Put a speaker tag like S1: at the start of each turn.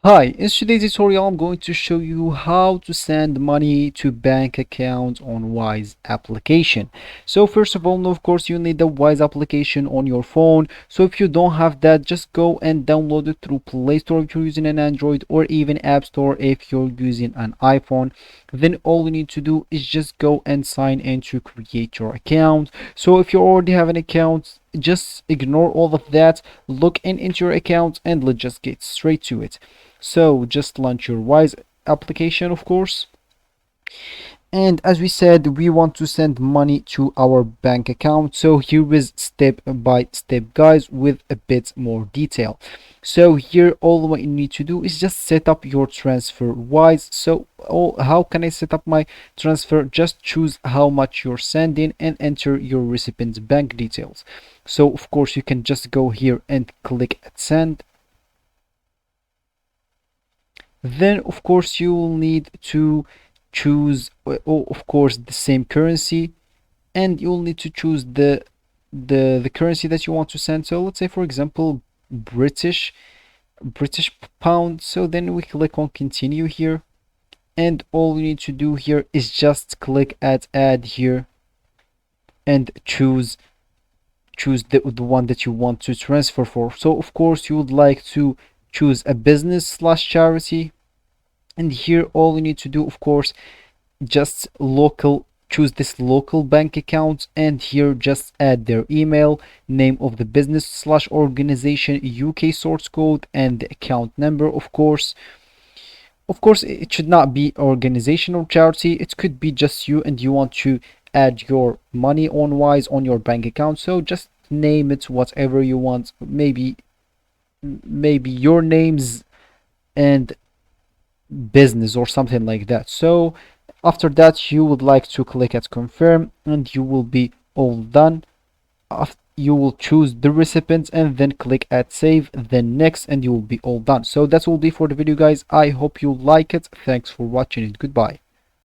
S1: Hi, in today's tutorial I'm going to show you how to send money to bank accounts on Wise application. So first of all, of course, you need the Wise application on your phone. So if you don't have that, just go and download it through Play Store if you're using an Android, or even App Store if you're using an iPhone. Then all you need to do is just go and sign in to create your account. So if you already have an account, just ignore all of that, log in into your account, and let's just get straight to it. So just launch your Wise application, of course. And as we said, we want to send money to our bank account. So here is step by step, guys, with a bit more detail. So here, all what you need to do is just set up your transfer wise. So how can I set up my transfer? Just choose how much you're sending and enter your recipient's bank details. So of course you can just go here and click at send. Then of course you will need to choose of course the same currency, and you'll need to choose the currency that you want to send. So let's say, for example, British pound. So then we click on continue here, and all you need to do here is just click at add here and choose the one that you want to transfer for. So of course you would like to choose a business slash charity, and here all you need to do, of course, just choose this local bank account, and here just add their email, name of the business slash organization, UK source code, and the account number. Of course it should not be organization or charity, it could be just you and you want to add your money on Wise on your bank account. So just name it whatever you want, maybe your names and business or something like that. So after that you would like to click at confirm, and you will be all done. You will choose the recipient and then click at save, then next, and you will be all done. So that will be for the video, guys. I hope you like it. Thanks for watching it. Goodbye.